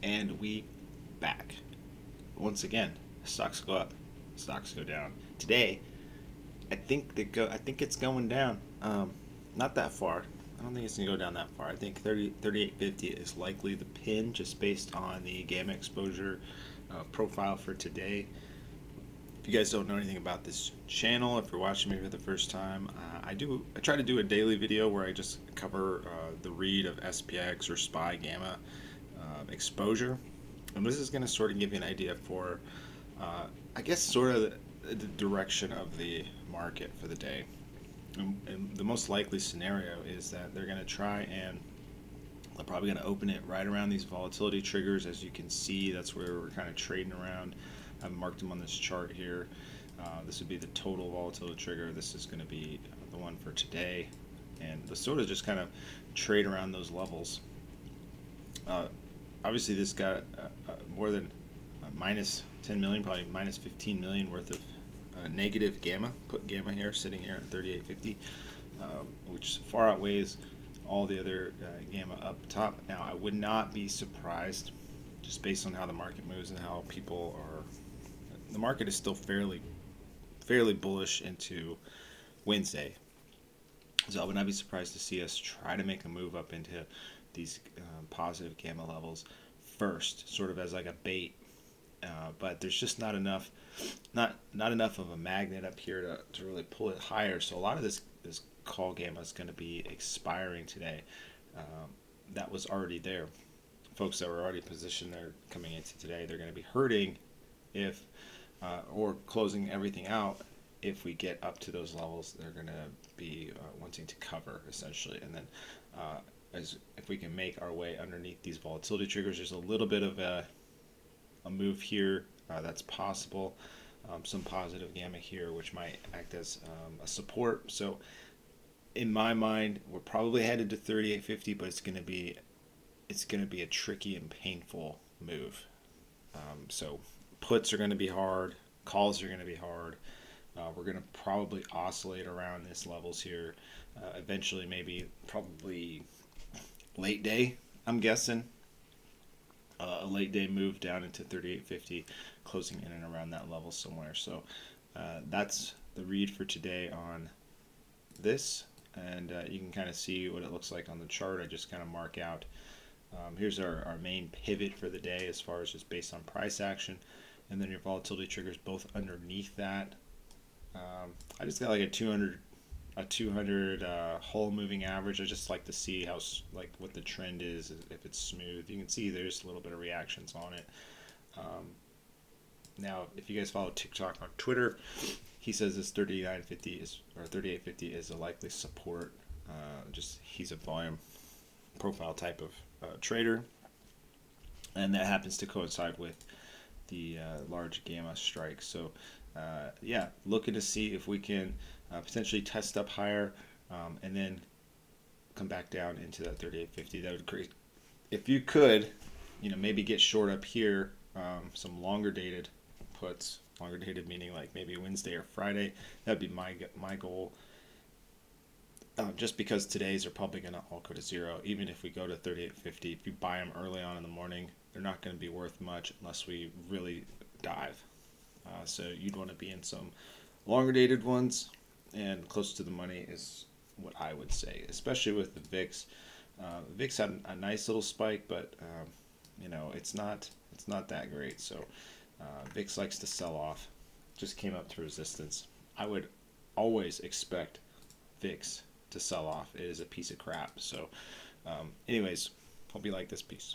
And we back. Once again, stocks go up, stocks go down. Today, I think it's going down. Not that far. I don't think it's gonna go down that far. I think 3850 is likely the pin just based on the gamma exposure profile for today. If you guys don't know anything about this channel, if you're watching me for the first time, I try to do a daily video where I just cover the read of SPX or SPY gamma exposure, and this is going to sort of give you an idea for, I guess, sort of the direction of the market for the day. And the most likely scenario is that they're going to try and they're probably going to open it right around these volatility triggers. As you can see, that's where we're kind of trading around. I've marked them on this chart here. This would be the total volatility trigger. This is going to be the one for today. And the sort of just kind of trade around those levels. Obviously, this got more than minus 10 million, probably minus 15 million worth of negative gamma. Put gamma here, sitting here at 3850, which far outweighs all the other gamma up top. Now, I would not be surprised, just based on how the market moves and how people are. The market is still fairly bullish into Wednesday, so I would not be surprised to see us try to make a move up into these positive gamma levels first, sort of as like a bait. But there's just not enough of a magnet up here to really pull it higher. So a lot of this call gamma is going to be expiring today. That was already there. Folks that were already positioned there coming into today, they're going to be hurting if or closing everything out. If we get up to those levels, they're going to be wanting to cover essentially, and then as if we can make our way underneath these volatility triggers, there's a little bit of a move here that's possible. Some positive gamma here, which might act as a support. So in my mind, we're probably headed to 3850, but it's going to be a tricky and painful move. So puts are going to be hard, calls are going to be hard. We're going to probably oscillate around these levels here. Eventually, maybe probably late day, I'm guessing. A late day move down into 3850, closing in and around that level somewhere. So that's the read for today on this. And you can kind of see what it looks like on the chart. I just kind of mark out. Here's our main pivot for the day as far as just based on price action. And then your volatility triggers both underneath that. I just got like a 200 whole moving average. I just like to see how what the trend is, if it's smooth. You can see there's a little bit of reactions on it. Now, if you guys follow TikTok on Twitter, he says this 3950 is or 3850 is a likely support. Just he's a volume profile type of trader, and that happens to coincide with the large gamma strike. So yeah, looking to see if we can potentially test up higher and then come back down into that 3850. That would create, if you could, maybe get short up here, some longer dated puts. Longer dated meaning like maybe Wednesday or Friday. That'd be my goal. Just because today's are probably going to all go to zero. Even if we go to 3850, if you buy them early on in the morning, they're not going to be worth much unless we really dive. So you'd want to be in some longer dated ones, and close to the money is what I would say, especially with the VIX. VIX had a nice little spike, but it's not that great. So VIX likes to sell off. Just came up to resistance. I would always expect VIX to sell off. It is a piece of crap. So anyways, hope you like this piece.